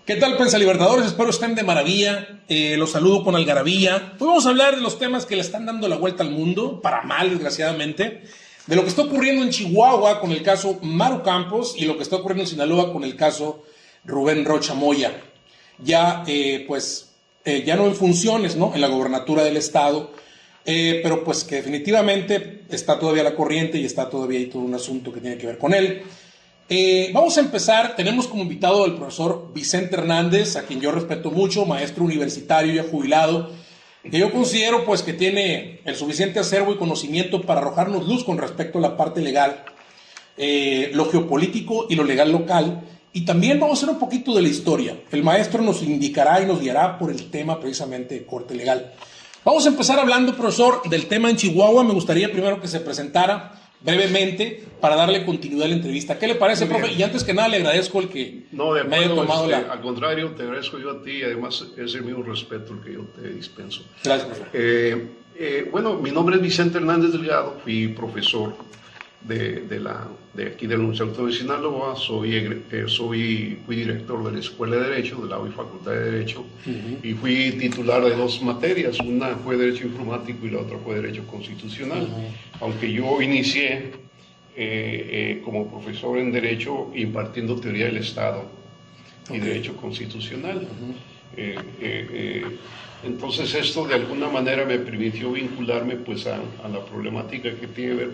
¿Qué tal, Pensalibertadores? Espero estén de maravilla. Los saludo con algarabía. Hoy vamos a hablar de los temas que le están dando la vuelta al mundo, para mal, desgraciadamente, de lo que está ocurriendo en Chihuahua con el caso Maru Campos y lo que está ocurriendo en Sinaloa con el caso Rubén Rocha Moya. Ya, ya no en funciones, ¿no?, en la gobernatura del estado, pero pues que definitivamente está todavía la corriente y está todavía ahí todo un asunto que tiene que ver con él. Vamos a empezar. Tenemos como invitado al profesor Vicente Hernández, a quien yo respeto mucho, maestro universitario ya jubilado, que yo considero pues que tiene el suficiente acervo y conocimiento para arrojarnos luz con respecto a la parte legal, lo geopolítico y lo legal local, y también vamos a hacer un poquito de la historia. El maestro nos indicará y nos guiará por el tema precisamente de corte legal. Vamos a empezar hablando, profesor, del tema en Chihuahua. Me gustaría primero que se presentara brevemente para darle continuidad a la entrevista. ¿Qué le parece, profe? Y antes que nada le agradezco el que me haya tomado Al contrario, te agradezco yo a ti y además es el mismo respeto el que yo te dispenso. Gracias, profe. Bueno, mi nombre es Vicente Hernández Delgado, fui profesor de aquí de la Universidad Autónoma de Sinaloa, fui director de la Escuela de Derecho, de la UI Facultad de Derecho, y fui titular de dos materias, una fue Derecho Informático y la otra fue Derecho Constitucional, aunque yo inicié como profesor en Derecho impartiendo Teoría del Estado y Derecho Constitucional. Entonces esto de alguna manera me permitió vincularme pues a la problemática que tiene que ver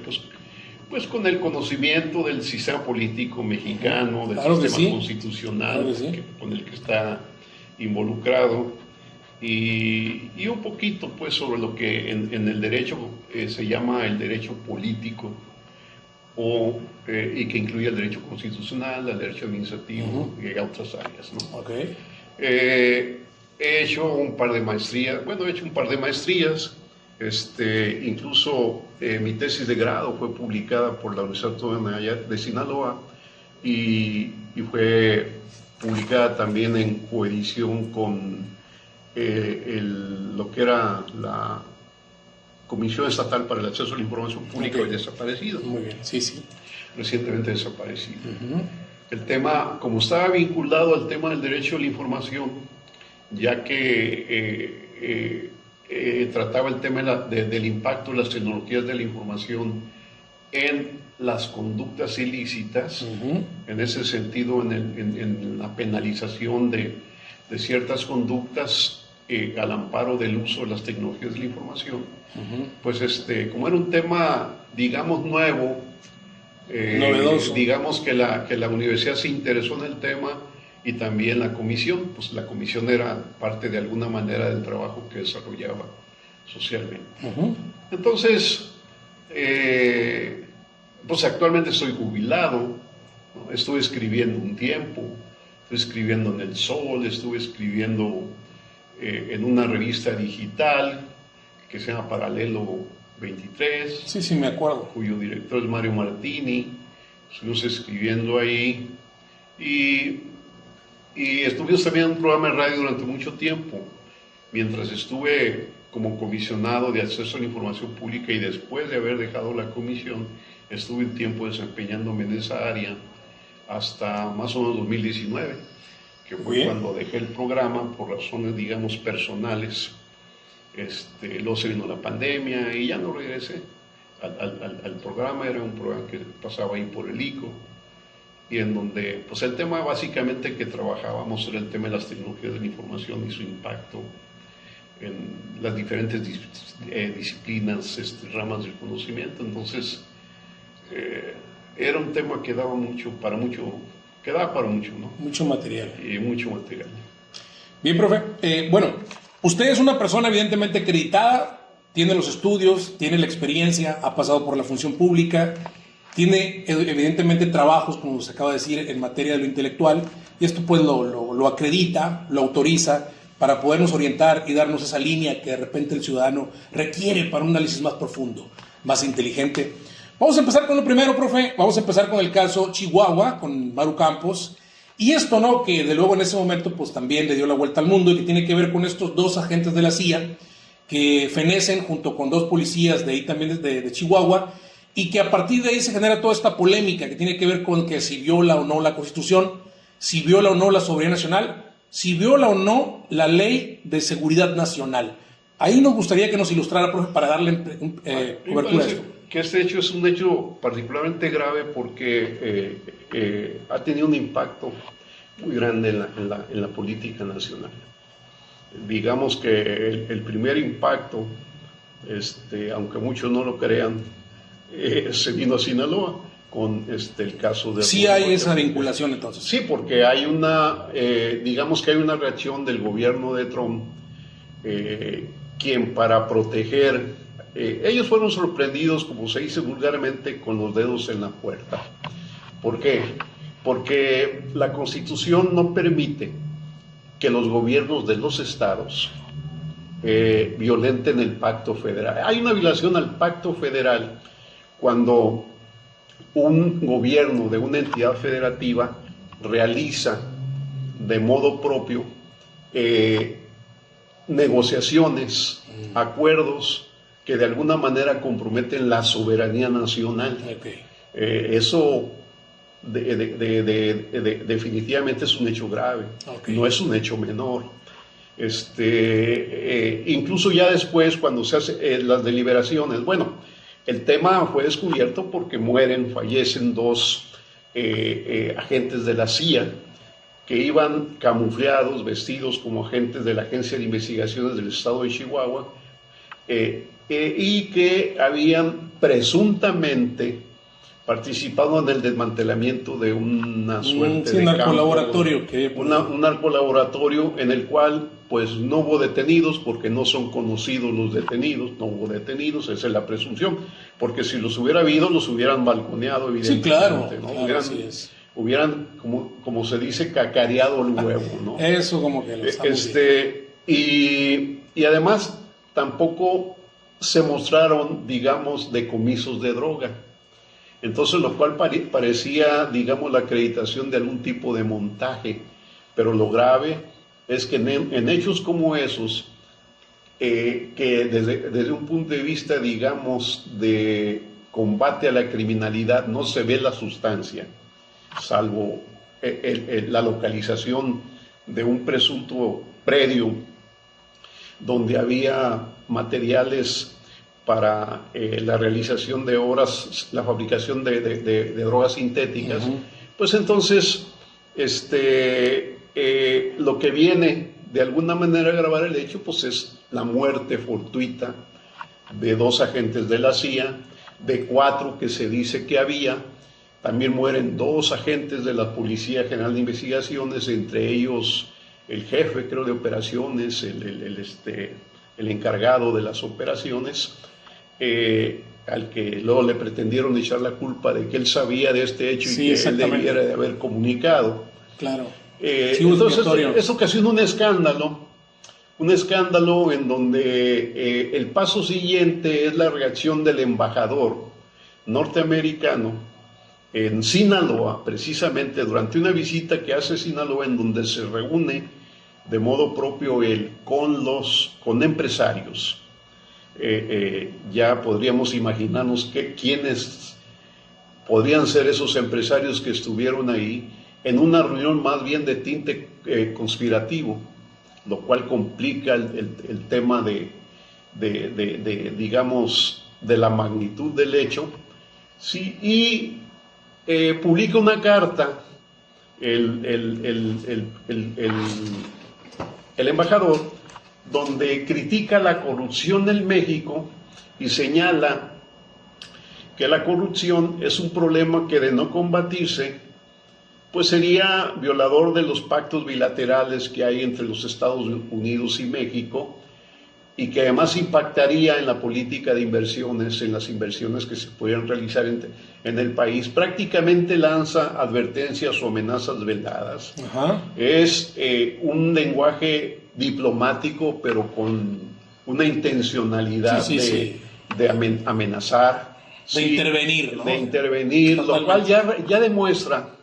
pues con el conocimiento del sistema político mexicano, del sistema constitucional con el que está involucrado, y un poquito pues sobre lo que en el derecho se llama el derecho político, y que incluye el derecho constitucional, el derecho administrativo y otras áreas, ¿no? He hecho un par de maestrías, incluso mi tesis de grado fue publicada por la Universidad Autónoma de Sinaloa y fue publicada también en coedición con lo que era la Comisión Estatal para el Acceso a la Información Pública, hoy desaparecido. Muy bien, sí. Recientemente desaparecido. El tema, como estaba vinculado al tema del derecho a la información, ya que trataba el tema del impacto de las tecnologías de la información en las conductas ilícitas, en ese sentido, en la penalización de ciertas conductas al amparo del uso de las tecnologías de la información, pues como era un tema, digamos, nuevo, novedoso, digamos que la universidad se interesó en el tema. Y también la comisión, pues la comisión era parte de alguna manera del trabajo que desarrollaba socialmente. Entonces, pues actualmente estoy jubilado, ¿no? Estuve escribiendo un tiempo, estuve escribiendo en El Sol, estuve escribiendo en una revista digital que se llama Paralelo 23. Sí, me acuerdo. Cuyo director es Mario Martini. Estuvimos escribiendo ahí y estuvimos también en un programa de radio durante mucho tiempo, mientras estuve como comisionado de acceso a la información pública, y después de haber dejado la comisión, estuve un tiempo desempeñándome en esa área hasta más o menos 2019, que fue cuando dejé el programa por razones, digamos, personales. Luego se vino la pandemia y ya no regresé al programa. Era un programa que pasaba ahí por el ICO, y en donde pues el tema básicamente que trabajábamos era el tema de las tecnologías de la información y su impacto en las diferentes disciplinas, ramas del conocimiento. Entonces era un tema que daba para mucho, ¿no? Mucho material. Y mucho material. Bien, profe. Bueno, usted es una persona evidentemente acreditada, tiene los estudios, tiene la experiencia, ha pasado por la función pública, tiene evidentemente trabajos, como se acaba de decir, en materia de lo intelectual, y esto pues lo acredita, lo autoriza para podernos orientar y darnos esa línea que de repente el ciudadano requiere para un análisis más profundo, más inteligente. Vamos a empezar con lo primero, profe. Vamos a empezar con el caso Chihuahua, con Maru Campos, y esto, ¿no?, que de luego en ese momento pues también le dio la vuelta al mundo, y que tiene que ver con estos dos agentes de la CIA que fenecen junto con dos policías de ahí también de Chihuahua, y que a partir de ahí se genera toda esta polémica que tiene que ver con que si viola o no la Constitución, si viola o no la soberanía nacional, si viola o no la ley de seguridad nacional. Ahí nos gustaría que nos ilustrara, profe, para darle cobertura a esto. Que este hecho es un hecho particularmente grave porque ha tenido un impacto muy grande en la política nacional. Digamos que el primer impacto, aunque muchos no lo crean, se vino a Sinaloa con el caso de... Sí hay esa vinculación entonces. Sí, porque hay digamos que hay una reacción del gobierno de Trump, quien para proteger... ellos fueron sorprendidos, como se dice vulgarmente, con los dedos en la puerta. ¿Por qué? Porque la Constitución no permite que los gobiernos de los estados violenten el pacto federal. Hay una violación al pacto federal cuando un gobierno de una entidad federativa realiza de modo propio negociaciones, acuerdos que de alguna manera comprometen la soberanía nacional. Okay. Eso definitivamente es un hecho grave, okay. No es un hecho menor. Incluso ya después, cuando se hacen las deliberaciones, bueno, el tema fue descubierto porque fallecen dos agentes de la CIA que iban camuflados, vestidos como agentes de la Agencia de Investigaciones del Estado de Chihuahua, y que habían presuntamente participado en el desmantelamiento de una suerte de narcolaboratorio un narcolaboratorio en el cual pues no hubo detenidos porque no son conocidos los detenidos, no hubo detenidos, esa es la presunción, porque si los hubiera habido los hubieran balconeado evidentemente, sí, claro, ¿no? Claro, hubieran como se dice, cacareado el huevo, ¿no? Eso como que lo estamos y además tampoco se mostraron, digamos, decomisos de droga. Entonces, lo cual parecía, digamos, la acreditación de algún tipo de montaje. Pero lo grave es que en hechos como esos, que desde un punto de vista, digamos, de combate a la criminalidad, no se ve la sustancia, salvo la localización de un presunto predio donde había materiales para la realización de obras, la fabricación de drogas sintéticas, pues entonces lo que viene de alguna manera a agravar el hecho pues es la muerte fortuita de dos agentes de la CIA, de 4 que se dice que había. También mueren 2 agentes de la Policía General de Investigaciones, entre ellos el jefe, creo, de operaciones, el encargado de las operaciones, al que luego le pretendieron echar la culpa de que él sabía de este hecho y que él debiera de haber comunicado. Claro. Entonces, eso ocasionó un escándalo en donde el paso siguiente es la reacción del embajador norteamericano en Sinaloa, precisamente durante una visita que hace Sinaloa, en donde se reúne de modo propio él con empresarios. Ya podríamos imaginarnos quiénes podrían ser esos empresarios que estuvieron ahí en una reunión más bien de tinte conspirativo, lo cual complica el tema digamos, de la magnitud del hecho. Sí, y publica una carta el embajador, donde critica la corrupción en México y señala que la corrupción es un problema que, de no combatirse, pues sería violador de los pactos bilaterales que hay entre los Estados Unidos y México, y que además impactaría en la política de inversiones, en las inversiones que se podrían realizar en el país. Prácticamente lanza advertencias o amenazas veladas. Es un lenguaje diplomático, pero con una intencionalidad de amenazar. De intervenir, ¿no? De intervenir, totalmente. Lo cual ya demuestra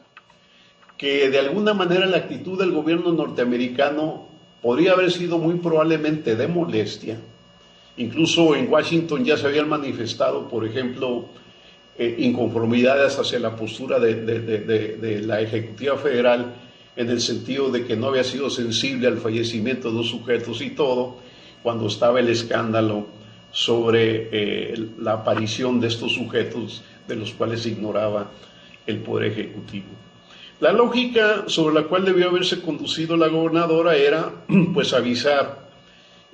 que de alguna manera la actitud del gobierno norteamericano podría haber sido muy probablemente de molestia. Incluso en Washington ya se habían manifestado, por ejemplo, inconformidades hacia la postura de la Ejecutiva Federal en el sentido de que no había sido sensible al fallecimiento de dos sujetos y todo, cuando estaba el escándalo sobre la aparición de estos sujetos de los cuales se ignoraba el Poder Ejecutivo. La lógica sobre la cual debió haberse conducido la gobernadora era pues avisar,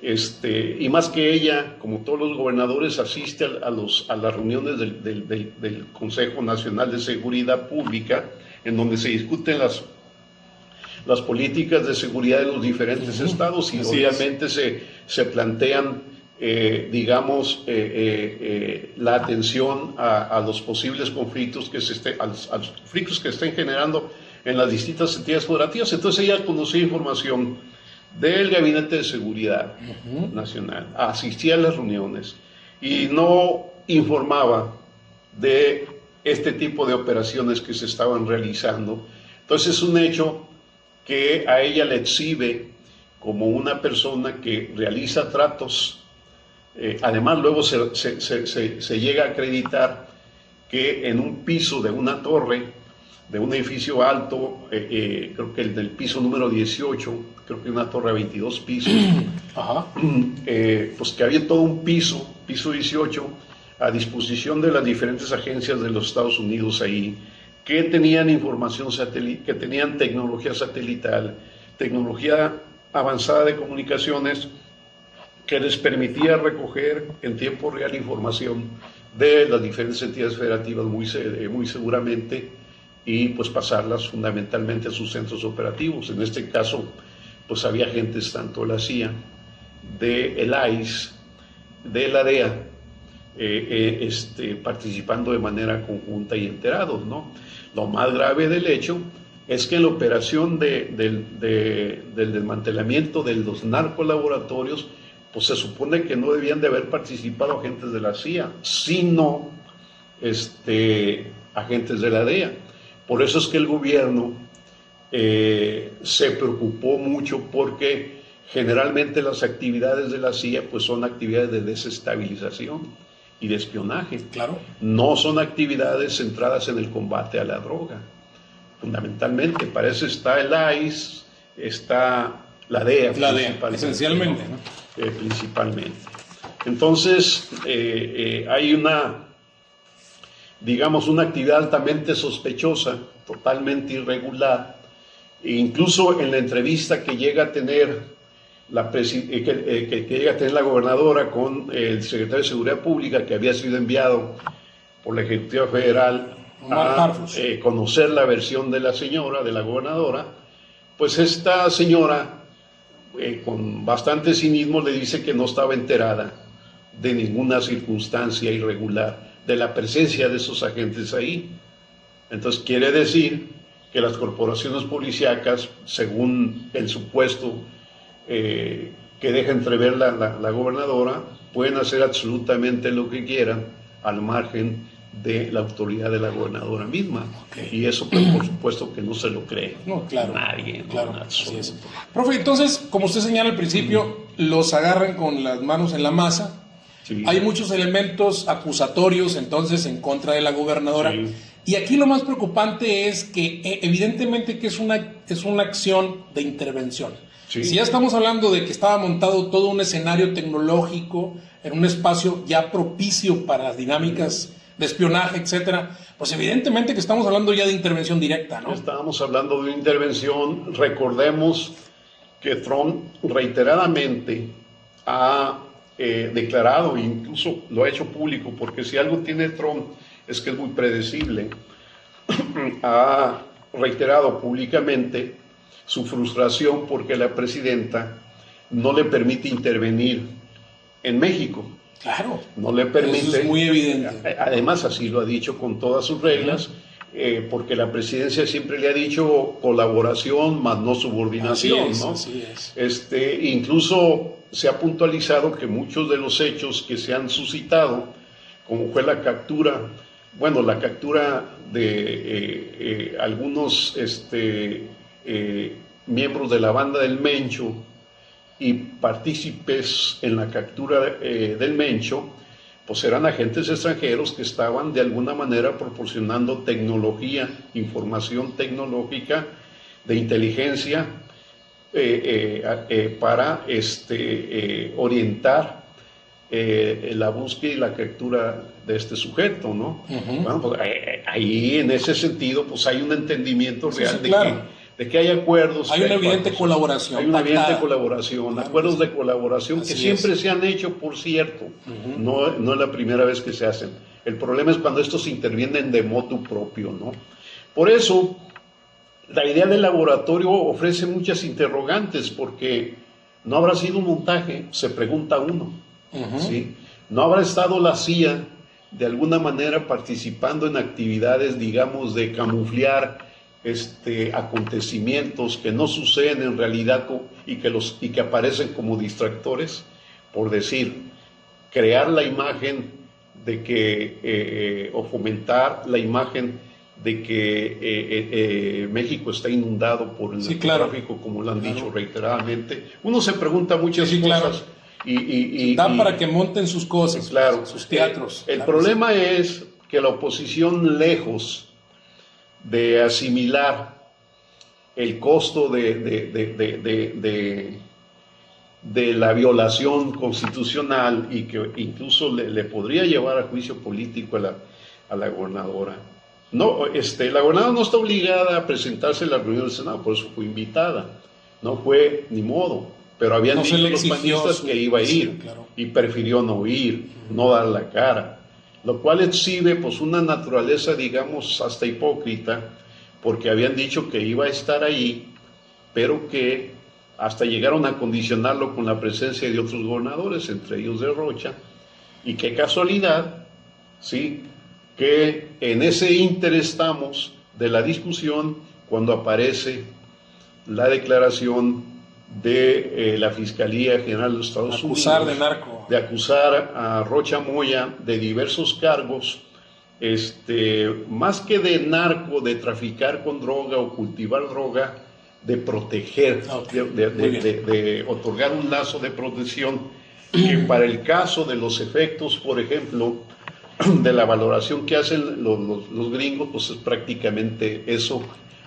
y más que ella, como todos los gobernadores, asiste a las reuniones del Consejo Nacional de Seguridad Pública, en donde se discuten las políticas de seguridad de los diferentes estados, y Así obviamente se plantean, la atención a los posibles conflictos a los conflictos que estén generando en las distintas entidades federativas. Entonces ella conocía información del Gabinete de Seguridad Nacional, asistía a las reuniones y no informaba de este tipo de operaciones que se estaban realizando. Entonces es un hecho que a ella le exhibe como una persona que realiza tratos. Además, luego se llega a acreditar que en un piso de una torre, de un edificio alto, creo que el del piso número 18, creo que una torre de 22 pisos, pues que había todo un piso 18, a disposición de las diferentes agencias de los Estados Unidos ahí, que tenían información satelital, que tenían tecnología satelital, tecnología avanzada de comunicaciones, que les permitía recoger en tiempo real información de las diferentes entidades federativas muy seguramente, y pues pasarlas fundamentalmente a sus centros operativos. En este caso, pues había agentes tanto de la CIA, del ICE, de la DEA, participando de manera conjunta y enterados, ¿no? Lo más grave del hecho es que en la operación del desmantelamiento de los narcolaboratorios, pues se supone que no debían de haber participado agentes de la CIA, sino agentes de la DEA. Por eso es que el gobierno se preocupó mucho, porque generalmente las actividades de la CIA pues son actividades de desestabilización y de espionaje. Claro. No son actividades centradas en el combate a la droga. Fundamentalmente, para eso está el ICE, está la DEA. La DEA, esencialmente, ¿no? Principalmente. Entonces, hay una actividad altamente sospechosa, totalmente irregular, e incluso en la entrevista que llega a tener que llega a tener la gobernadora con el secretario de Seguridad Pública, que había sido enviado por la Ejecutiva Federal a conocer la versión de la señora, de la gobernadora, pues esta señora, con bastante cinismo, le dice que no estaba enterada de ninguna circunstancia irregular, de la presencia de esos agentes ahí. Entonces quiere decir que las corporaciones policíacas, según el supuesto que deja entrever la gobernadora, pueden hacer absolutamente lo que quieran al margen de la autoridad de la gobernadora misma. Y eso pues, por supuesto que no se lo cree nadie. Claro, así es. Profe, entonces, como usted señala al principio, los agarran con las manos en la masa. Sí. Hay muchos elementos acusatorios entonces en contra de la gobernadora. Sí. Y aquí lo más preocupante es que evidentemente que es una acción de intervención. Sí. Si ya estamos hablando de que estaba montado todo un escenario tecnológico en un espacio ya propicio para las dinámicas de espionaje, etcétera, pues evidentemente que estamos hablando ya de intervención directa, ¿no? Estamos hablando de intervención. Recordemos que Trump reiteradamente ha declarado, incluso lo ha hecho público, porque si algo tiene Trump es que es muy predecible, ha reiterado públicamente su frustración porque la presidenta no le permite intervenir en México. Claro. No le permite. Eso es muy evidente. Además, así lo ha dicho con todas sus reglas, porque la presidencia siempre le ha dicho colaboración más no subordinación. Así es. Incluso se ha puntualizado que muchos de los hechos que se han suscitado, como fue la captura de algunos miembros de la banda del Mencho y partícipes en la captura del Mencho, pues eran agentes extranjeros que estaban de alguna manera proporcionando tecnología, información tecnológica de inteligencia para orientar la búsqueda y la captura de este sujeto, ¿no? Bueno, pues ahí en ese sentido pues hay un entendimiento real de que hay acuerdos. Hay una evidente colaboración. Hay una evidente colaboración, acuerdos de colaboración que siempre se han hecho, por cierto. No es la primera vez que se hacen. El problema es cuando estos intervienen de motu propio, ¿no? Por eso, la idea del laboratorio ofrece muchas interrogantes, porque no habrá sido un montaje, se pregunta uno. ¿Sí? No habrá estado la CIA de alguna manera participando en actividades, digamos, de camuflear acontecimientos que no suceden en realidad y que aparecen como distractores, por decir, crear la imagen de que, o fomentar la imagen de que México está inundado por el narcotráfico, como lo han dicho reiteradamente. Uno se pregunta muchas cosas. Dan para que monten sus cosas, sus teatros. El problema es que la oposición, lejos de asimilar el costo de la violación constitucional, y que incluso le podría llevar a juicio político a la gobernadora. No, la gobernadora no está obligada a presentarse en la reunión del Senado, por eso fue invitada. No fue ni modo. Pero habían dicho los panistas que iba a ir, y prefirió no ir, no dar la cara, lo cual exhibe pues una naturaleza, digamos, hasta hipócrita, porque habían dicho que iba a estar ahí, pero que hasta llegaron a condicionarlo con la presencia de otros gobernadores, entre ellos de Rocha, y qué casualidad, ¿sí?, que en ese ínter estamos de la discusión cuando aparece la declaración de la Fiscalía General de los Estados Unidos de acusar a Rocha Moya de diversos cargos, más que de narco, de traficar con droga o cultivar droga, de proteger, de otorgar un lazo de protección, que para el caso de los efectos, por ejemplo, de la valoración que hacen los gringos, pues es prácticamente eso.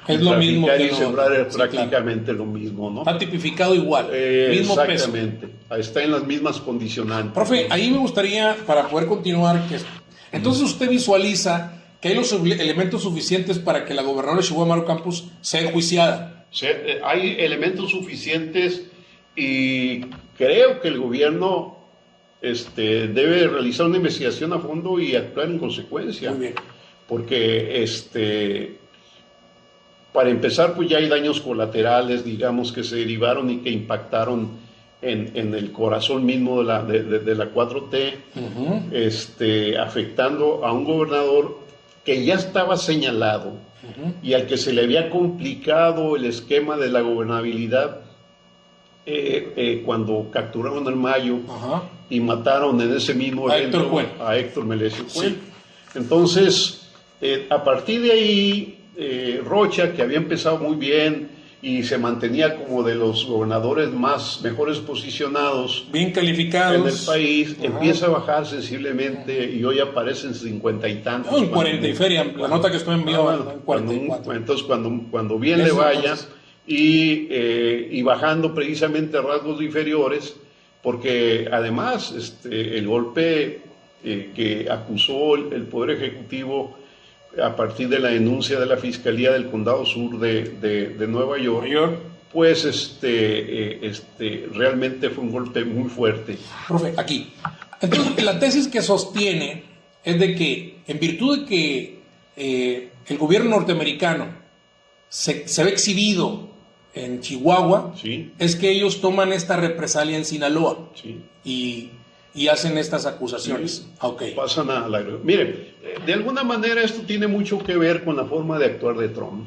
Es lo mismo que sembrar es prácticamente lo mismo, ¿no? Está tipificado igual, mismo exactamente, peso. Está en las mismas condicionantes. Profe, ahí me gustaría, para poder continuar, entonces usted visualiza que hay los elementos suficientes para que la gobernadora de Chihuahua, Maru Campos, sea enjuiciada. Hay elementos suficientes, y creo que el gobierno debe realizar una investigación a fondo y actuar en consecuencia. Muy bien. Porque para empezar, pues ya hay daños colaterales, digamos, que se derivaron y que impactaron en el corazón mismo de la 4T, afectando a un gobernador que ya estaba señalado y al que se le había complicado el esquema de la gobernabilidad cuando capturaron al Mayo y mataron en ese mismo evento a Héctor Melesio Cuen. Sí. Entonces, a partir de ahí, Rocha, que había empezado muy bien y se mantenía como de los gobernadores mejores posicionados, bien calificados en el país, empieza a bajar sensiblemente, y hoy aparece en 50 y tantos. No, en 40 y feria, la nota que estoy enviando en 44. Entonces, cuando bien le vaya, y bajando precisamente a rasgos inferiores, porque además el golpe que acusó el Poder Ejecutivo a partir de la denuncia de la Fiscalía del Condado Sur de Nueva York, pues realmente fue un golpe muy fuerte. Profe, aquí. Entonces, la tesis que sostiene es de que, en virtud de que el gobierno norteamericano se ve exhibido en Chihuahua, es que ellos toman esta represalia en Sinaloa y hacen estas acusaciones. Pasan a la... Mire, de alguna manera esto tiene mucho que ver con la forma de actuar de Trump.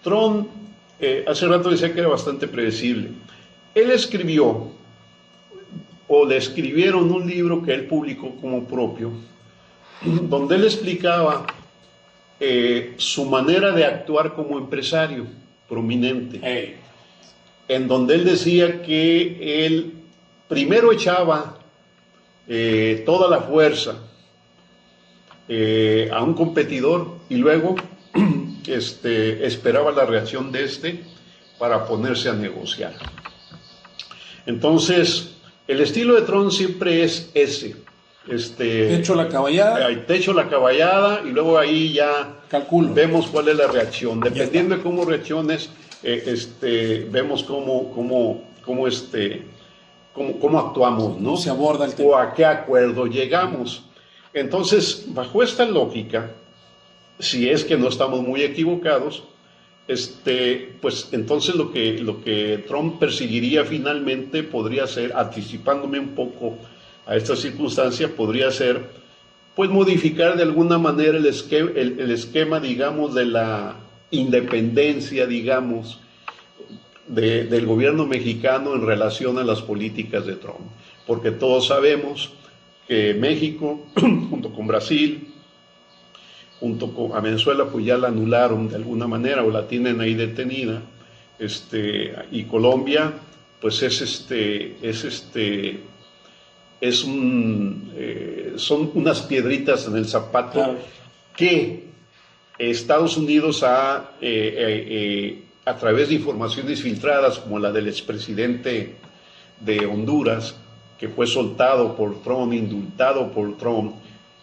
Trump, hace rato decía que era bastante predecible. Él escribió, o le escribieron un libro que él publicó como propio, donde él explicaba su manera de actuar como empresario prominente, en donde él decía que él primero echaba toda la fuerza a un competidor y luego esperaba la reacción de para ponerse a negociar. Entonces, el estilo de Trump siempre es ese. Techo la caballada. Techo la caballada y luego ahí ya calculo. Vemos cuál es la reacción. Dependiendo de cómo reacciones, vemos cómo actuamos, ¿no? Se aborda el tema. O a qué acuerdo llegamos. Entonces, bajo esta lógica, si es que no estamos muy equivocados, pues entonces lo que Trump perseguiría finalmente podría ser, anticipándome un poco a esta circunstancia, podría ser, pues, modificar de alguna manera el esquema, digamos, de la independencia, digamos, del gobierno mexicano en relación a las políticas de Trump. Porque todos sabemos que México, junto con Brasil, junto con Venezuela, pues ya la anularon de alguna manera o la tienen ahí detenida, y Colombia, pues son unas piedritas en el zapato, claro, que Estados Unidos a través de informaciones filtradas, como la del expresidente de Honduras, que fue soltado por Trump, indultado por Trump,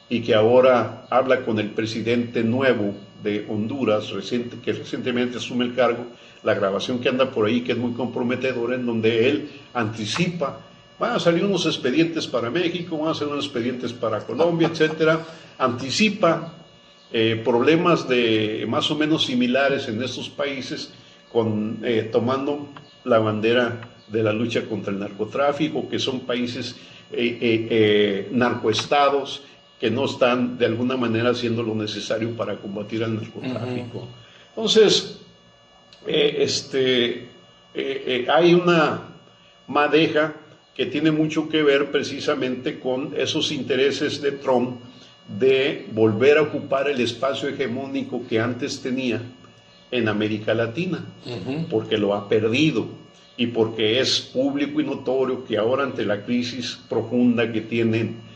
y que ahora habla con el presidente nuevo de Honduras, que recientemente asume el cargo, la grabación que anda por ahí, que es muy comprometedora, en donde él anticipa: van a salir unos expedientes para México, van a salir unos expedientes para Colombia, etcétera. Anticipa problemas más o menos similares en estos países, tomando la bandera de la lucha contra el narcotráfico, que son países narcoestados que no están de alguna manera haciendo lo necesario para combatir al narcotráfico. Entonces, hay una madeja que tiene mucho que ver precisamente con esos intereses de Trump de volver a ocupar el espacio hegemónico que antes tenía en América Latina, porque lo ha perdido y porque es público y notorio que ahora, ante la crisis profunda que tienen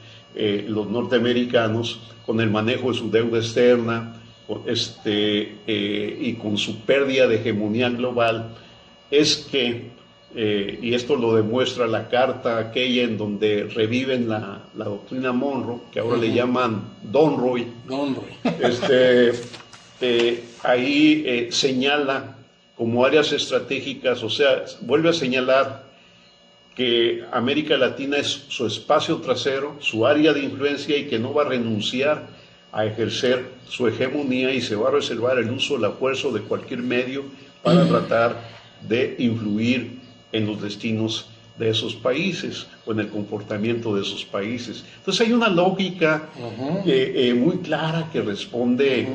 los norteamericanos, con el manejo de su deuda externa y con su pérdida de hegemonía global, es que, y esto lo demuestra la carta aquella en donde reviven la doctrina Monroe, que ahora le llaman Donroy. Ahí señala como áreas estratégicas, o sea, vuelve a señalar que América Latina es su espacio trasero, su área de influencia, y que no va a renunciar a ejercer su hegemonía y se va a reservar el uso de la fuerza o de cualquier medio para tratar de influir en los destinos de esos países o en el comportamiento de esos países. Entonces hay una lógica muy clara que responde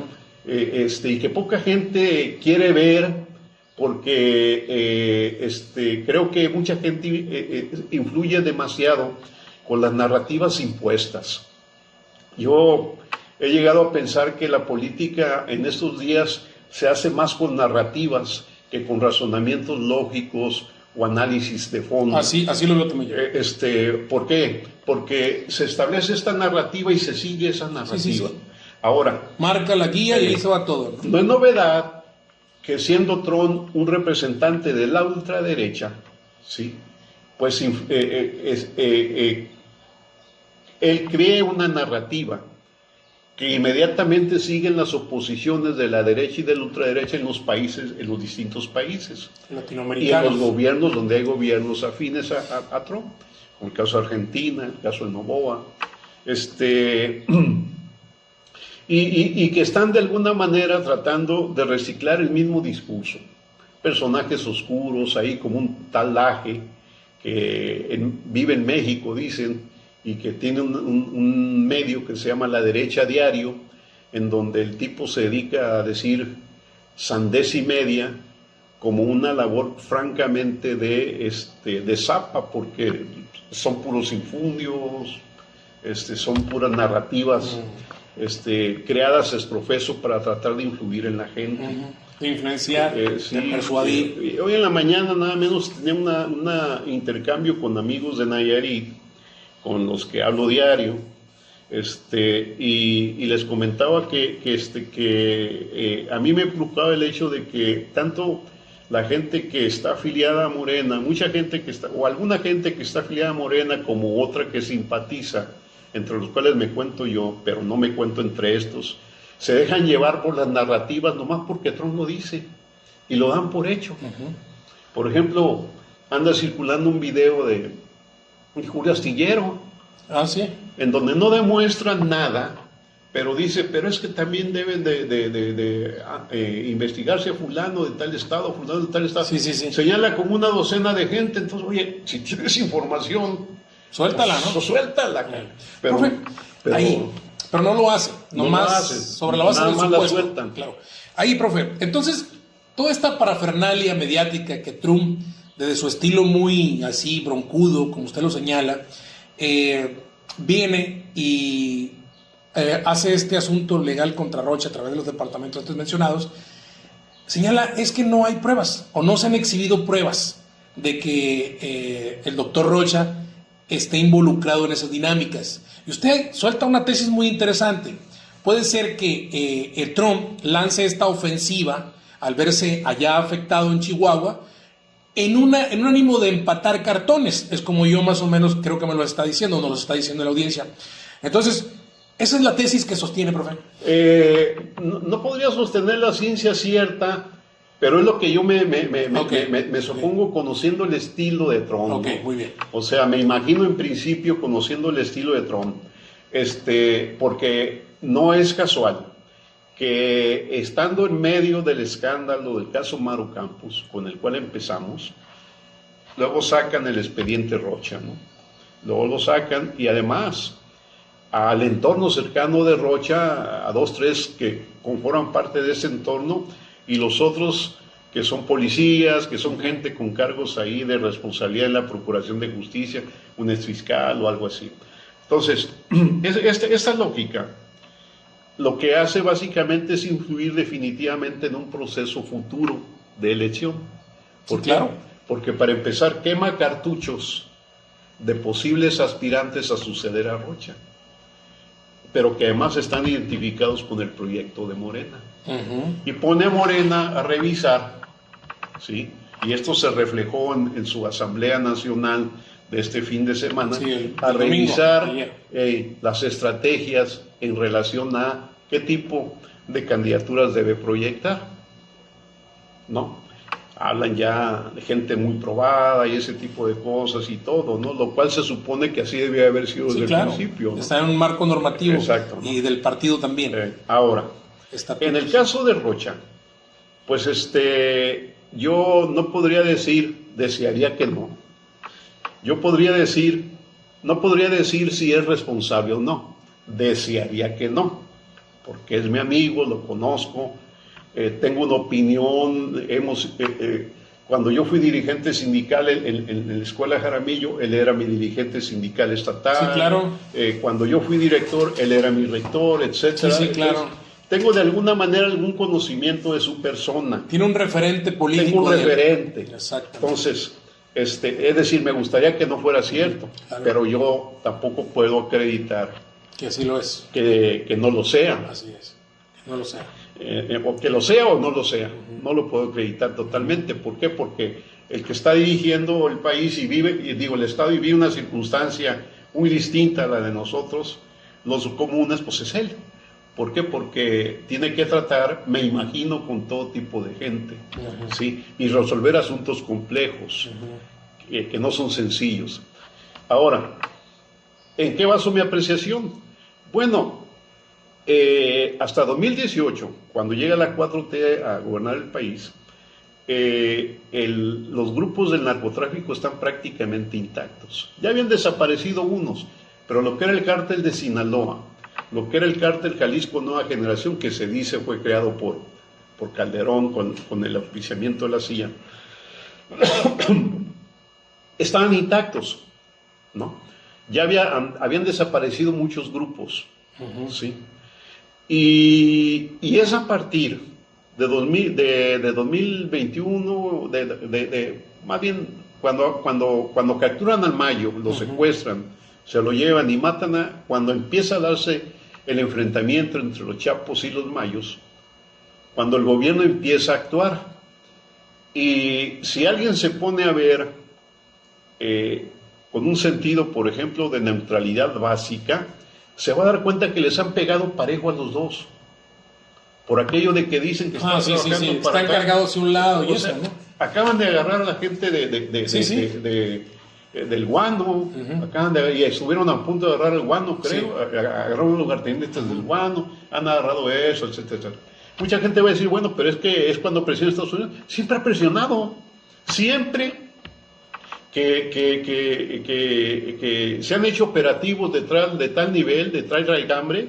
y que poca gente quiere ver, porque creo que mucha gente influye demasiado con las narrativas impuestas. Yo he llegado a pensar que la política en estos días se hace más con narrativas que con razonamientos lógicos o análisis de fondo. Así lo veo también yo. ¿Por qué? Porque se establece esta narrativa y se sigue esa narrativa. Sí. Ahora, marca la guía y ahí se va todo, ¿no? No es novedad que, siendo Trump un representante de la ultraderecha, ¿sí?, pues él cree una narrativa que inmediatamente siguen las oposiciones de la derecha y de la ultraderecha en los distintos países latinoamericanos, y en los gobiernos donde hay gobiernos afines a Trump, como el caso de Argentina, el caso de Noboa, y que están de alguna manera tratando de reciclar el mismo discurso. Personajes oscuros ahí, como un tal Laje, que vive en México, dicen, y que tiene un medio que se llama La Derecha Diario, en donde el tipo se dedica a decir sandez y media como una labor francamente de zapa, porque son puros infundios, son puras narrativas creadas ex profeso para tratar de influir en la gente. De influenciar, de persuadir. Hoy en la mañana nada menos tenía un intercambio con amigos de Nayarit, con los que hablo diario, y les comentaba que a mí me preocupaba el hecho de que tanto la gente que está afiliada a Morena, mucha gente que está, o alguna gente que está afiliada a Morena como otra que simpatiza, entre los cuales me cuento yo, pero no me cuento entre estos, se dejan llevar por las narrativas nomás porque Trump lo dice y lo dan por hecho. Por ejemplo, anda circulando un video de Julio Astillero, ¿sí? En donde no demuestran nada, pero dice, pero es que también deben de investigarse a fulano de tal estado, fulano de tal estado. Sí. Señala como una docena de gente, entonces, oye, si tienes información, suéltala, ¿no? Pues suéltala. Pero, Profe, ahí, pero no lo hace, nomás sobre la base nada del más supuesto. la sueltan. Claro. Ahí, profe, entonces, toda esta parafernalia mediática que Trump, desde su estilo muy así broncudo, como usted lo señala, viene y hace este asunto legal contra Rocha a través de los departamentos antes mencionados, señala es que no hay pruebas o no se han exhibido pruebas de que el doctor Rocha esté involucrado en esas dinámicas. Y usted suelta una tesis muy interesante. Puede ser que Trump lance esta ofensiva al verse allá afectado en Chihuahua en un ánimo de empatar cartones. Es como yo más o menos creo que me lo está diciendo, nos lo está diciendo la audiencia. Entonces, esa es la tesis que sostiene, profe. No podría sostener la ciencia cierta, pero es lo que yo me supongo conociendo el estilo de Trump. Ok, ¿no? muy bien. O sea, me imagino en principio conociendo el estilo de Trump, porque no es casual que estando en medio del escándalo del caso Maru Campos, con el cual empezamos, luego sacan el expediente Rocha, ¿no? Luego lo sacan y además al entorno cercano de Rocha, a 2, 3 que conforman parte de ese entorno, y los otros que son policías, que son gente con cargos ahí de responsabilidad en la Procuración de Justicia, un exfiscal o algo así. Entonces, esta lógica lo que hace básicamente es influir definitivamente en un proceso futuro de elección. ¿Por qué? Claro. Porque para empezar quema cartuchos de posibles aspirantes a suceder a Rocha, pero que además están identificados con el proyecto de Morena. Y pone a Morena a revisar, ¿sí? Y esto se reflejó en su Asamblea Nacional de este fin de semana, sí, a revisar domingo, las estrategias en relación a qué tipo de candidaturas debe proyectar, ¿no? Hablan ya de gente muy probada y ese tipo de cosas y todo, ¿no? Lo cual se supone que así debía haber sido desde el principio, ¿no? Está en un marco normativo. Exacto, ¿no? Y del partido también. Ahora, en el caso de Rocha, pues yo no podría decir, desearía que no. Yo no podría decir si es responsable o no. Desearía que no, porque es mi amigo, lo conozco, tengo una opinión, cuando yo fui dirigente sindical en la Escuela Jaramillo, él era mi dirigente sindical estatal. Sí, claro. Cuando yo fui director, él era mi rector, etcétera. Sí, claro. Entonces, tengo de alguna manera algún conocimiento de su persona. Tiene un referente político. Tengo un referente. Exacto. Entonces, es decir, me gustaría que no fuera cierto, claro, pero yo tampoco puedo acreditar que así lo es. Que no lo sea. Así es, que no lo sea. O que lo sea o no lo sea. No lo puedo acreditar totalmente. ¿Por qué? Porque el que está dirigiendo el país y el Estado vive una circunstancia muy distinta a la de nosotros, los comunes, pues es él. ¿Por qué? Porque tiene que tratar, me imagino, con todo tipo de gente, ¿sí? Y resolver asuntos complejos, que no son sencillos. Ahora, ¿en qué baso mi apreciación? Bueno, hasta 2018, cuando llega la 4T a gobernar el país, los grupos del narcotráfico están prácticamente intactos. Ya habían desaparecido unos, pero lo que era el cártel de Sinaloa, lo que era el cártel Jalisco Nueva Generación, que se dice fue creado por Calderón con el auspiciamiento de la CIA, estaban intactos, ¿no? Ya habían desaparecido muchos grupos, ¿sí? Y es a partir de 2021, más bien cuando capturan al Mayo, lo secuestran, se lo llevan y matan cuando empieza a darse el enfrentamiento entre los Chapos y los Mayos, cuando el gobierno empieza a actuar. Y si alguien se pone a ver con un sentido, por ejemplo, de neutralidad básica, se va a dar cuenta que les han pegado parejo a los dos. Por aquello de que dicen que están trabajando para están cargados hacia un lado y eso, ¿no? Acaban de agarrar a la gente del Guano, y estuvieron a punto de agarrar el Guano, creo, agarraron los lugartenientes del Guano, han agarrado eso, etcétera, etcétera. Mucha gente va a decir, bueno, pero es que es cuando presiona Estados Unidos. Siempre ha presionado, siempre que se han hecho operativos de tal nivel, de tal raigambre,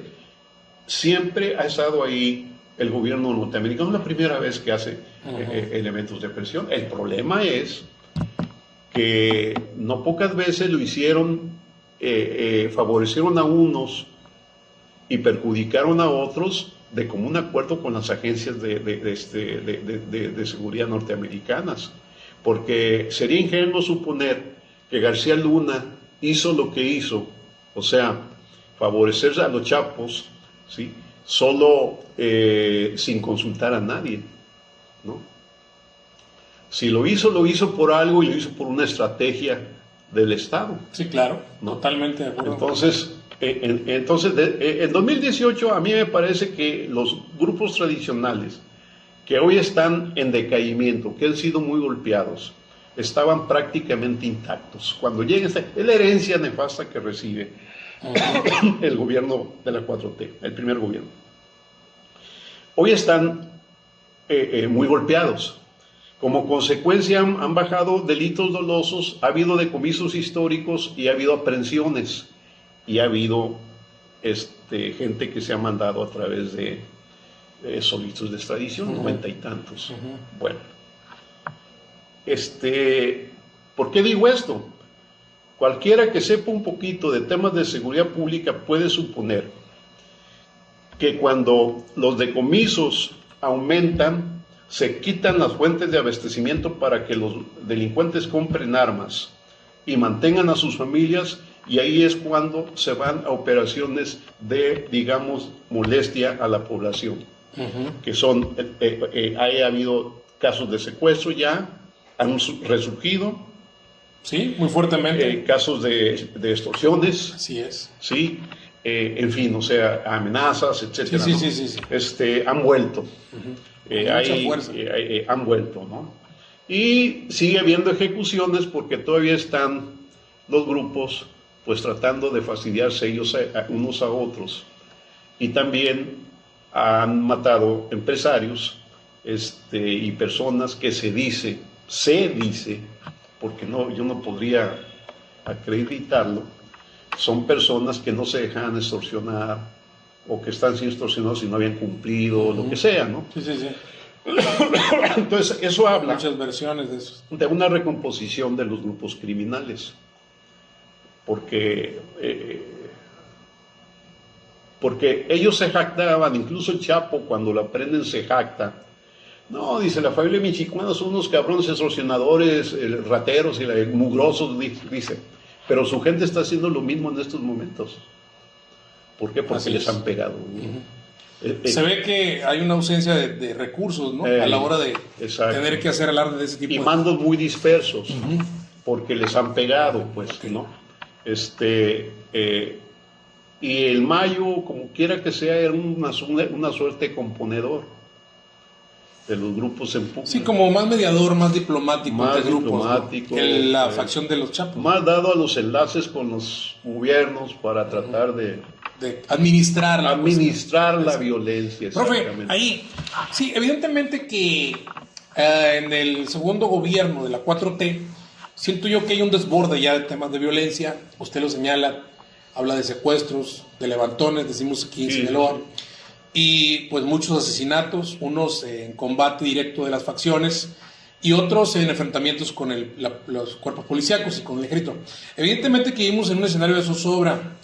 siempre ha estado ahí el gobierno norteamericano. Es la primera vez que hace elementos de presión. El problema es que no pocas veces lo hicieron, favorecieron a unos y perjudicaron a otros de común acuerdo con las agencias de seguridad norteamericanas. Porque sería ingenuo suponer que García Luna hizo lo que hizo, o sea, favorecer a los chapos, ¿sí?, solo sin consultar a nadie, ¿no? Si lo hizo por algo y lo hizo por una estrategia del Estado. Sí, claro, ¿no? Totalmente de acuerdo. Entonces, en 2018 a mí me parece que los grupos tradicionales que hoy están en decaimiento, que han sido muy golpeados, estaban prácticamente intactos. Cuando llega es la herencia nefasta que recibe el gobierno de la 4T, el primer gobierno. Hoy están muy golpeados. Como consecuencia han bajado delitos dolosos, ha habido decomisos históricos y ha habido aprehensiones. Y ha habido gente que se ha mandado a través de solicitud de extradición, 90 y tantos. Bueno, ¿por qué digo esto? Cualquiera que sepa un poquito de temas de seguridad pública puede suponer que cuando los decomisos aumentan, se quitan las fuentes de abastecimiento para que los delincuentes compren armas y mantengan a sus familias, y ahí es cuando se van a operaciones de, digamos, molestia a la población. Que son, ha habido casos de secuestro ya, han resurgido. Sí, muy fuertemente. Casos de extorsiones. Así es. Sí, en fin, o sea, amenazas, etcétera. Sí. Han vuelto. Mucha fuerza. Han vuelto, ¿no? Y sigue habiendo ejecuciones porque todavía están los grupos, pues, tratando de fastidiarse ellos unos a otros. Y también han matado empresarios y personas que se dice, porque yo no podría acreditarlo, son personas que no se dejan extorsionar o que están sin extorsionar si no habían cumplido, lo que sea, ¿no? Sí. Entonces, eso habla muchas versiones de eso, de una recomposición de los grupos criminales, porque ellos se jactaban, incluso el Chapo cuando lo aprenden se jacta. No, dice, la familia Michicuana son unos cabrones extorsionadores, rateros y mugrosos, dice. Pero su gente está haciendo lo mismo en estos momentos. ¿Por qué? Porque les han pegado. Se ve que hay una ausencia de recursos, ¿no? A la hora de tener que hacer alarde de ese tipo. Y mandos muy dispersos, porque les han pegado, pues, ¿no? Y el Mayo, como quiera que sea, era una suerte de componedor de los grupos en pugna. Sí, como más mediador, más diplomático. Más diplomático, ¿no? Que la facción de los Chapos. Más dado a los enlaces con los gobiernos para tratar de administrar la violencia. Profe, ahí, sí, evidentemente que en el segundo gobierno de la 4T, siento yo que hay un desborde ya de temas de violencia. Usted lo señala, habla de secuestros, de levantones, decimos aquí en Sinaloa, y pues muchos asesinatos, unos en combate directo de las facciones y otros en enfrentamientos con los cuerpos policíacos y con el ejército. Evidentemente que vivimos en un escenario de zozobra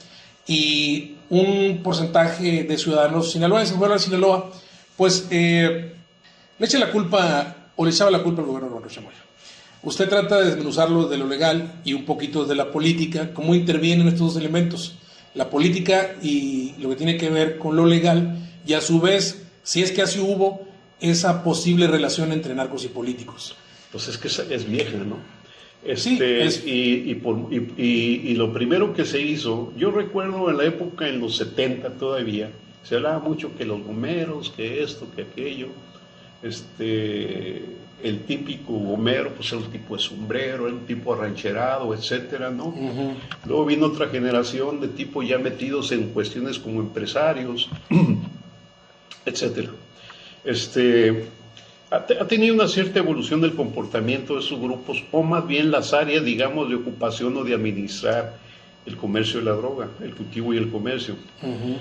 y un porcentaje de ciudadanos sinaloenses, fuera de Sinaloa, pues le echa la culpa, o le echaba la culpa al gobierno de Manuel Chamoy. Usted trata de desmenuzarlo de lo legal y un poquito de la política, cómo intervienen estos dos elementos, la política y lo que tiene que ver con lo legal, y a su vez, si es que así hubo esa posible relación entre narcos y políticos. pues es que es vieja, ¿no? Sí, y lo primero que se hizo, yo recuerdo en la época, en los 70 todavía, se hablaba mucho que los gomeros, que esto, que aquello, el típico gomero, pues era un tipo de sombrero, era un tipo arrancherado, etcétera, ¿no? Uh-huh. Luego vino otra generación de tipo ya metidos en cuestiones como empresarios, etcétera. Ha tenido una cierta evolución del comportamiento de esos grupos, o más bien las áreas, digamos, de ocupación o de administrar el comercio de la droga, el cultivo y el comercio. Uh-huh.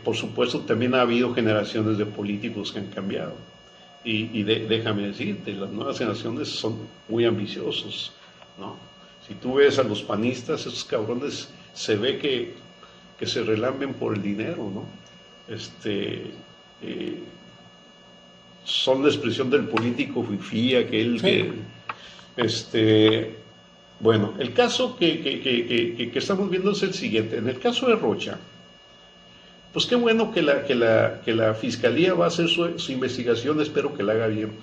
Por supuesto, también ha habido generaciones de políticos que han cambiado. Déjame decirte, las nuevas generaciones son muy ambiciosos, ¿no? Si tú ves a los panistas, esos cabrones, se ve que se relamben por el dinero, ¿no? Son la expresión del político fifí, aquel que... Bueno, el caso que estamos viendo es el siguiente. En el caso de Rocha, pues qué bueno que la Fiscalía va a hacer su investigación, espero que la haga bien.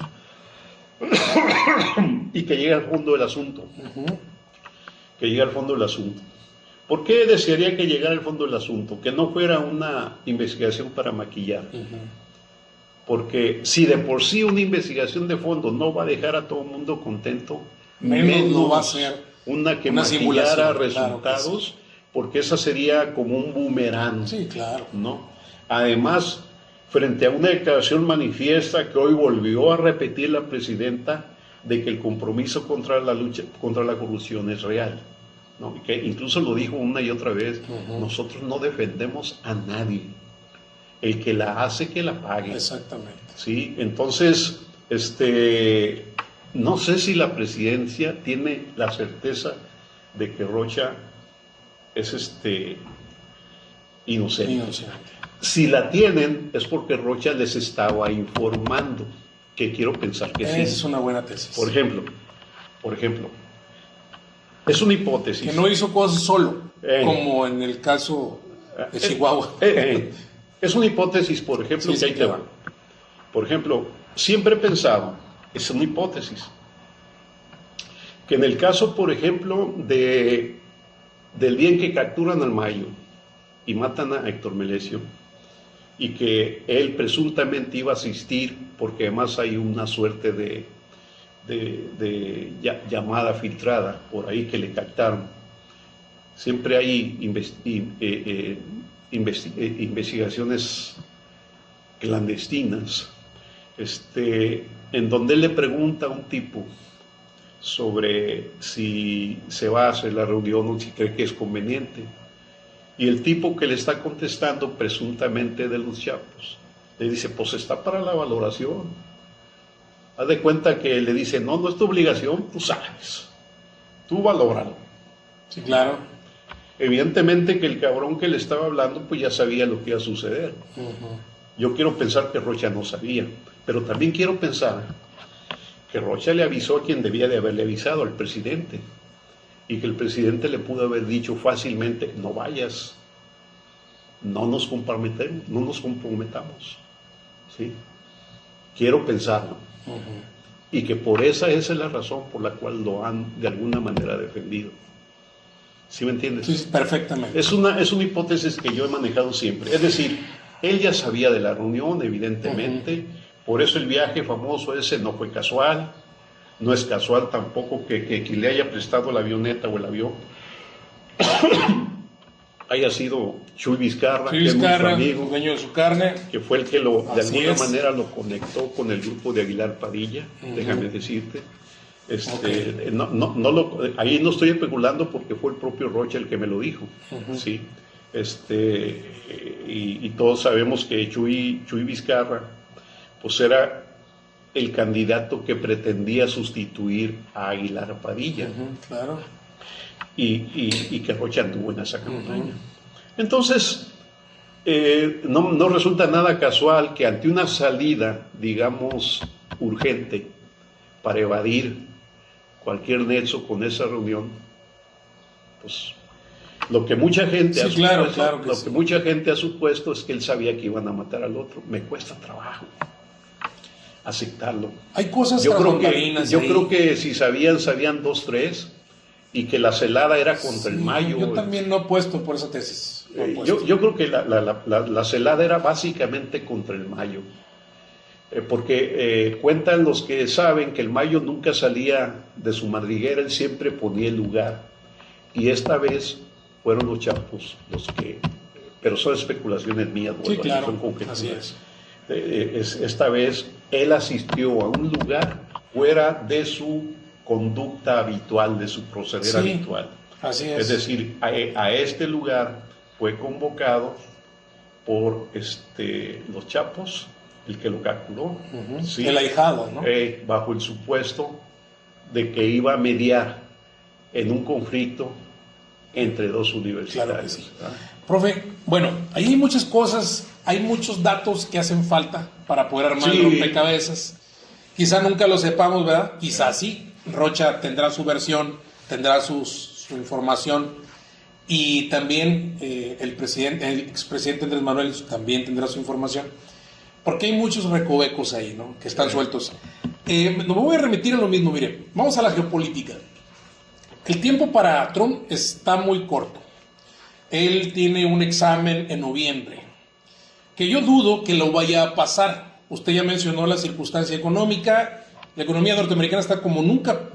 Y que llegue al fondo del asunto. Uh-huh. Que llegue al fondo del asunto. ¿Por qué desearía que llegara al fondo del asunto? Que no fuera una investigación para maquillar. Uh-huh. Porque si de por sí una investigación de fondo no va a dejar a todo el mundo contento, menos no va a ser una maquillara resultados, claro, sí. Porque esa sería como un boomerang. Sí, claro. ¿No? Además, frente a una declaración manifiesta que hoy volvió a repetir la presidenta de que el compromiso contra la lucha contra la corrupción es real, ¿no? Y que incluso lo dijo una y otra vez, uh-huh. Nosotros no defendemos a nadie. El que la hace, que la pague. Exactamente. Sí, entonces, no sé si la presidencia tiene la certeza de que Rocha es inocente. Si la tienen, es porque Rocha les estaba informando, que quiero pensar que sí. Esa es una buena tesis. Por ejemplo, es una hipótesis. Que no hizo cosas solo, como en el caso de Chihuahua. Es una hipótesis, por ejemplo, que ahí te va. Por ejemplo, siempre he pensado, es una hipótesis, que en el caso, por ejemplo, del día en que capturan al Mayo y matan a Héctor Melesio, y que él presuntamente iba a asistir, porque además hay una suerte de llamada filtrada por ahí que le captaron. Siempre hay investigaciones clandestinas, en donde él le pregunta a un tipo sobre si se va a hacer la reunión o si cree que es conveniente. Y el tipo que le está contestando, presuntamente de los Chapos, le dice, pues está para la valoración. Haz de cuenta que le dice, no es tu obligación, tú sabes, tú valóralo. Sí, claro. Evidentemente que el cabrón que le estaba hablando, pues ya sabía lo que iba a suceder. Uh-huh. Yo quiero pensar que Rocha no sabía, pero también quiero pensar que Rocha le avisó a quien debía de haberle avisado, al presidente, y que el presidente le pudo haber dicho fácilmente, no vayas, no nos comprometamos, ¿sí? Quiero pensarlo. Uh-huh. Y que por esa es la razón por la cual lo han de alguna manera defendido. ¿Sí me entiendes? Sí, perfectamente. Es una hipótesis que yo he manejado siempre. Es decir, él ya sabía de la reunión, evidentemente. Uh-huh. Por eso el viaje famoso ese no fue casual. No es casual tampoco que le haya prestado la avioneta o el avión haya sido Chuy Vizcarra, que es nuestro amigo, dueño de su carne, que fue el que de alguna manera lo conectó con el grupo de Aguilar Padilla. Uh-huh. Déjame decirte. Okay. Ahí no estoy especulando porque fue el propio Rocha el que me lo dijo. Uh-huh. ¿Sí? Y todos sabemos que Chuy Vizcarra pues era el candidato que pretendía sustituir a Aguilar Padilla. Uh-huh, claro. Y que Rocha anduvo en esa campaña. Uh-huh. Entonces, no resulta nada casual que ante una salida, digamos, urgente, para evadir cualquier nexo con esa reunión, pues lo que mucha gente mucha gente ha supuesto es que él sabía que iban a matar al otro. Me cuesta trabajo. aceptarlo. Hay cosas Yo ahí. creo que si sabían 2, 3, y que la celada era contra el Mayo. Yo también no apuesto por esa tesis. Yo creo que la celada era básicamente contra el Mayo. Porque cuentan los que saben que el Mayo nunca salía de su madriguera, él siempre ponía el lugar. Y esta vez fueron los Chapos los que... Pero son especulaciones mías, sí, claro, son conjeturas. Así es. Esta vez él asistió a un lugar fuera de su conducta habitual, de su proceder habitual. Así es. Es decir, a este lugar fue convocado por los Chapos, el que lo calculó, ¿sí? El ahijado, ¿no? Bajo el supuesto de que iba a mediar en un conflicto entre dos universidades. Claro que sí. Profe, bueno, ahí hay muchas cosas, hay muchos datos que hacen falta para poder armar el rompecabezas. Quizá nunca lo sepamos, ¿verdad? Quizá sí. Rocha tendrá su versión, tendrá su información, y también el expresidente Andrés Manuel también tendrá su información, porque hay muchos recovecos ahí, ¿no?, que están sueltos. No me voy a remitir a lo mismo. Mire, vamos a la geopolítica. El tiempo para Trump está muy corto. Él tiene un examen en noviembre, que yo dudo que lo vaya a pasar. Usted ya mencionó la circunstancia económica. La economía norteamericana está como nunca,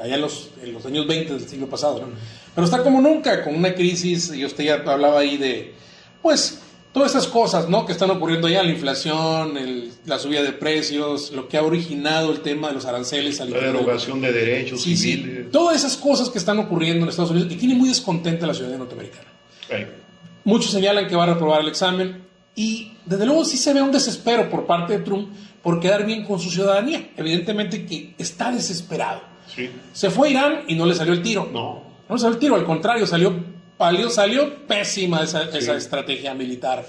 allá en los años 20 del siglo pasado, ¿no? Pero está como nunca, con una crisis, y usted ya hablaba ahí de, pues, todas esas cosas, ¿no?, que están ocurriendo allá, la inflación, la subida de precios, lo que ha originado el tema de los aranceles. La derogación de derechos civiles. Sí. Todas esas cosas que están ocurriendo en Estados Unidos, y tiene muy descontenta la ciudadanía norteamericana. Muchos señalan que va a reprobar el examen, y desde luego sí se ve un desespero por parte de Trump por quedar bien con su ciudadanía. Evidentemente que está desesperado. Sí. Se fue a Irán y no le salió el tiro. No le salió el tiro, al contrario, salió pésima esa estrategia militar.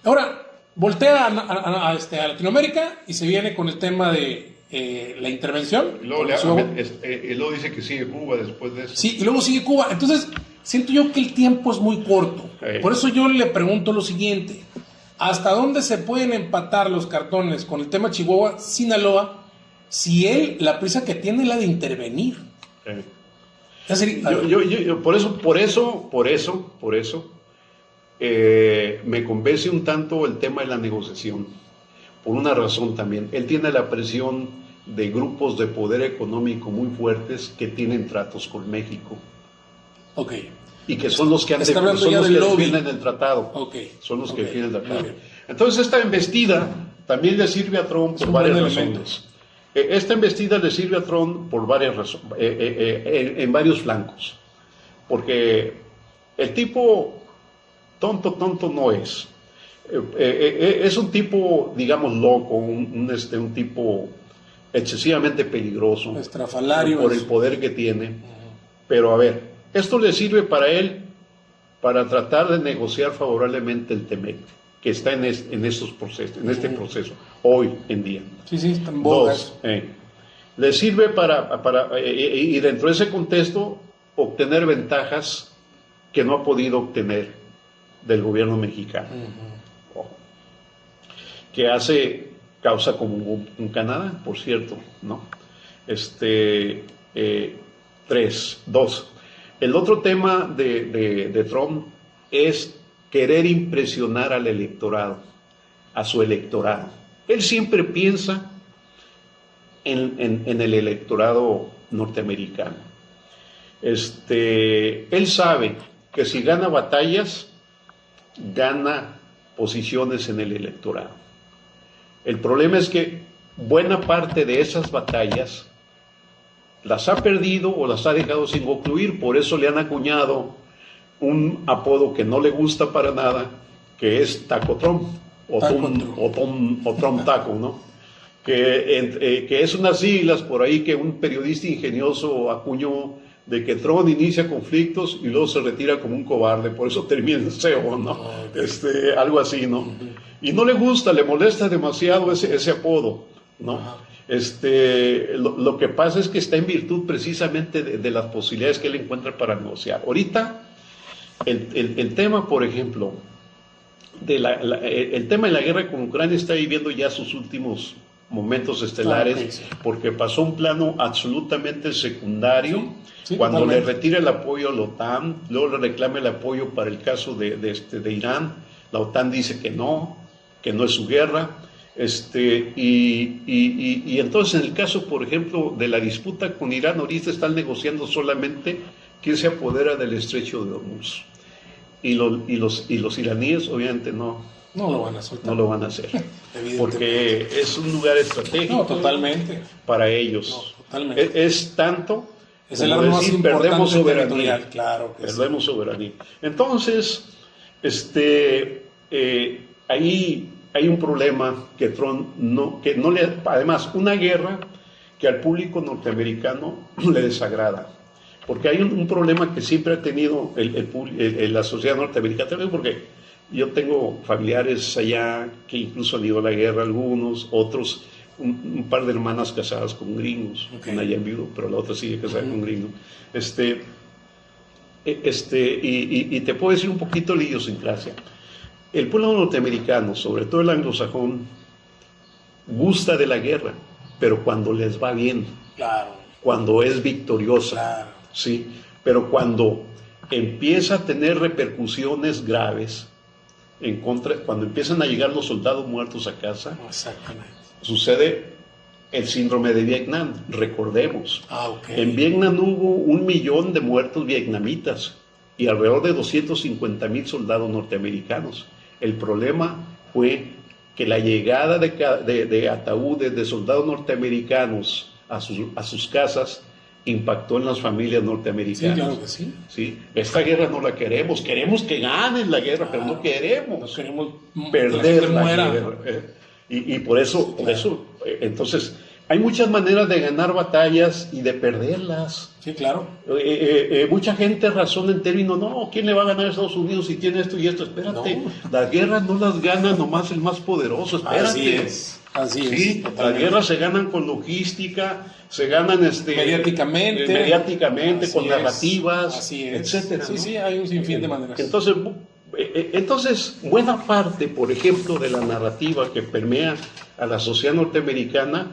Ahora, voltea a Latinoamérica y se viene con el tema de la intervención. Y luego dice que sigue Cuba después de eso. Sí, y luego sigue Cuba. Entonces, siento yo que el tiempo es muy corto. Por eso yo le pregunto lo siguiente: ¿hasta dónde se pueden empatar los cartones con el tema Chihuahua, Sinaloa, si la prisa que tiene es la de intervenir? Es decir, por eso me convence un tanto el tema de la negociación, por una razón también. Él tiene la presión de grupos de poder económico muy fuertes que tienen tratos con México. Ok. Y que son los que defienden el tratado. Okay. Son los que defienden el tratado. Entonces, esta embestida también le sirve a Trump por varias razones. Esta embestida le sirve a Trump por varias razones, en varios flancos. Porque el tipo tonto no es. Es un tipo, digamos, loco, un tipo excesivamente peligroso. Estrafalario. Por el poder que tiene. Pero a ver, esto le sirve para él para tratar de negociar favorablemente el TEMEC, que está en estos procesos, en este proceso, hoy en día. Sí, están bogas. Le sirve y dentro de ese contexto, obtener ventajas que no ha podido obtener del gobierno mexicano. Que causa como un Canadá, por cierto, ¿no? 2. El otro tema de Trump es querer impresionar al electorado, a su electorado. Él siempre piensa en el electorado norteamericano. Él sabe que si gana batallas, gana posiciones en el electorado. El problema es que buena parte de esas batallas las ha perdido o las ha dejado sin concluir. Por eso le han acuñado un apodo que no le gusta para nada, que es Taco Trump, o Trump Taco, ¿no? Que es unas siglas por ahí que un periodista ingenioso acuñó, de que Trump inicia conflictos y luego se retira como un cobarde, por eso termina en CEO, ¿no? Algo así, ¿no? Y no le gusta, le molesta demasiado ese apodo, ¿no? Lo que pasa es que está en virtud precisamente de las posibilidades que él encuentra para negociar. Ahorita, el tema, por ejemplo, el tema de la guerra con Ucrania está viviendo ya sus últimos momentos estelares, Okay, sí. porque pasó a un plano absolutamente secundario. Sí, cuando totalmente. le retira el apoyo a la OTAN, luego le reclama el apoyo para el caso de Irán. La OTAN dice que no es su guerra. Y entonces en el caso, por ejemplo, de la disputa con Irán, ahorita están negociando solamente quién se apodera del estrecho de Hormuz. Y los iraníes obviamente no No lo van a soltar. lo van a hacer, Evidentemente. porque es un lugar estratégico No, totalmente. para ellos. No, totalmente. Es tanto Es el como arma más decir, importante perdemos soberanía. territorial, claro que sí. Perdemos soberanía. Entonces, ahí hay un problema que Trump que no le, además, una guerra que al público norteamericano le desagrada. Porque hay un problema que siempre ha tenido la sociedad norteamericana, porque yo tengo familiares allá que incluso han ido a la guerra, algunos, otros, un par de hermanas casadas con gringos, Okay. una ya en viudo, pero la otra sigue casada con gringos. Y te puedo decir un poquito la idiosincrasia. El pueblo norteamericano, sobre todo el anglosajón, gusta de la guerra, pero cuando les va bien, Claro, cuando es victoriosa, claro. ¿sí? Pero cuando empieza a tener repercusiones graves, cuando empiezan a llegar los soldados muertos a casa, Exactamente. sucede el síndrome de Vietnam. Recordemos, Ok. en Vietnam hubo 1 millón de muertos vietnamitas y alrededor de 250,000 soldados norteamericanos. El problema fue que la llegada de ataúdes de soldados norteamericanos a sus casas impactó en las familias norteamericanas. Sí, claro que sí. ¿Sí? Esta guerra no la queremos que ganen la guerra, pero no No queremos queremos perder la muera. guerra. Y por eso, entonces, hay muchas maneras de ganar batallas y de perderlas. Sí, claro. Mucha gente razona en términos, no, ¿quién le va a ganar a Estados Unidos si tiene esto y esto? Espérate, No. las guerras no las gana nomás el más poderoso, espérate. Así es. Así Sí, es. las Totalmente. guerras se ganan con logística, se ganan mediáticamente, con así narrativas, así es. etcétera. Sí, ¿no? sí, hay un sinfín de maneras. Entonces, buena parte, por ejemplo, de la narrativa que permea a la sociedad norteamericana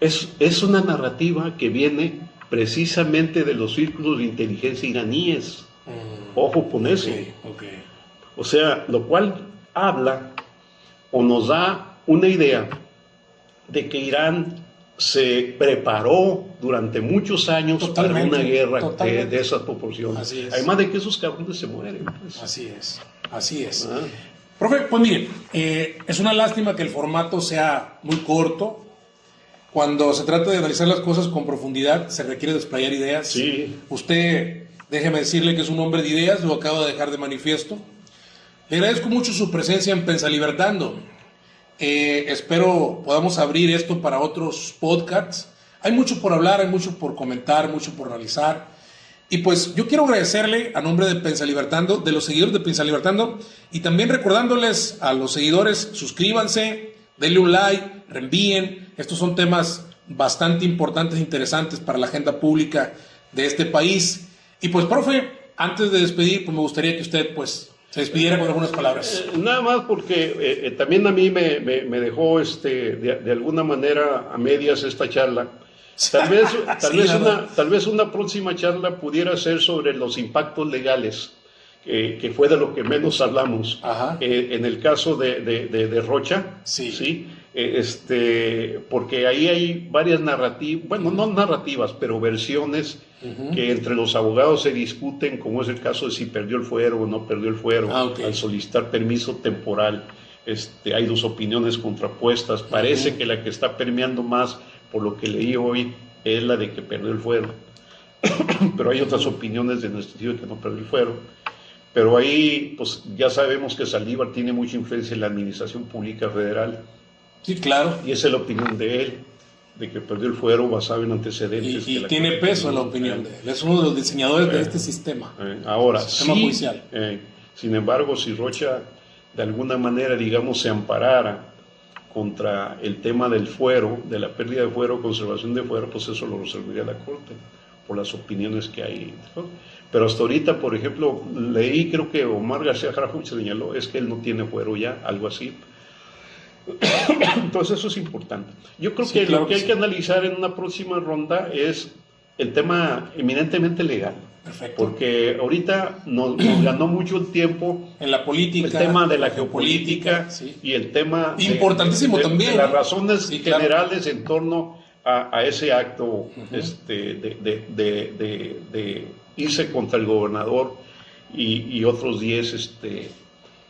es una narrativa que viene precisamente de los círculos de inteligencia iraníes. Ojo con eso. Okay. O sea, lo cual habla o nos da una idea de que Irán se preparó durante muchos años Totalmente, para una guerra totalmente. de esas proporciones. Así es. Además de que esos cabrones se mueren. Pues. Así es. Así es. Ah. Profe, pues mire, es una lástima que el formato sea muy corto. Cuando se trata de analizar las cosas con profundidad, se requiere desplayar ideas. Sí. Usted, déjeme decirle que es un hombre de ideas, lo acabo de dejar de manifiesto. Le agradezco mucho su presencia en Pensalibertando. Espero podamos abrir esto para otros podcasts. Hay mucho por hablar, hay mucho por comentar, mucho por analizar. Y pues yo quiero agradecerle a nombre de Pensalibertando, de los seguidores de Pensalibertando, y también recordándoles a los seguidores, suscríbanse, denle un like, reenvíen. Estos son temas bastante importantes e interesantes para la agenda pública de este país. Y pues, profe, antes de despedir, pues me gustaría que usted pues se despidiera con algunas palabras. Nada más porque también a mí me dejó de alguna manera a medias esta charla. Tal vez una próxima charla pudiera ser sobre los impactos legales, que fue de lo que menos hablamos. Ajá. En el caso de Rocha, Sí. porque ahí hay varias narrativas, bueno, no narrativas, pero versiones que entre los abogados se discuten, como es el caso de si perdió el fuero o no perdió el fuero, Okay. al solicitar permiso temporal. Hay dos opiniones contrapuestas. Parece que la que está permeando más, por lo que leí hoy, es la de que perdió el fuero. Pero hay otras opiniones en el sentido de que no perdió el fuero. Pero ahí, pues ya sabemos que Saldívar tiene mucha influencia en la administración pública federal. Sí, claro. Y esa es la opinión de él, de que perdió el fuero basado en antecedentes. Y tiene peso en la opinión de él. Es uno de los diseñadores de este sistema. Ahora, sistema judicial. Sin embargo, si Rocha de alguna manera, digamos, se amparara contra el tema del fuero, de la pérdida de fuero, conservación de fuero, pues eso lo resolvería la Corte. por las opiniones que hay, ¿no? Pero hasta ahorita, por ejemplo, leí, creo que Omar García Harfuch señaló, es que él no tiene fuero ya, algo así. Entonces eso es importante. Yo creo que lo que hay que analizar en una próxima ronda es el tema eminentemente legal. Perfecto. Porque ahorita nos ganó mucho el tiempo en la política, el tema de la geopolítica, sí, y el tema importantísimo también, de las razones generales en torno a ese acto de irse contra el gobernador y otros 10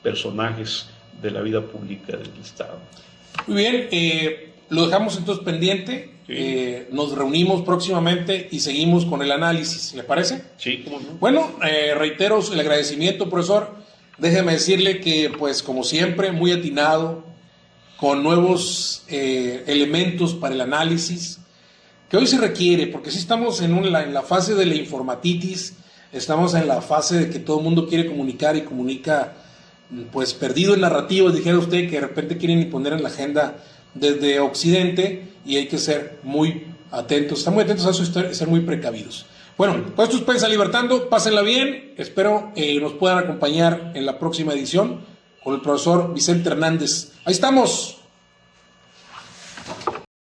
personajes de la vida pública del Estado. Muy bien, lo dejamos entonces pendiente. Sí. Nos reunimos próximamente y seguimos con el análisis, ¿le parece? Sí, cómo no. Bueno, reitero el agradecimiento, profesor. Déjeme decirle que, pues, como siempre, muy atinado, con nuevos elementos para el análisis, que hoy se requiere, porque sí estamos en la fase de la informatitis, estamos en la fase de que todo el mundo quiere comunicar y comunica, pues, perdido en narrativas, dijera usted, que de repente quieren imponer en la agenda desde Occidente, y hay que ser muy atentos, estar muy atentos a eso y ser muy precavidos. Bueno, pues esto es Prensa Libertando, pásenla bien, espero nos puedan acompañar en la próxima edición con el profesor Vicente Hernández. Ahí estamos.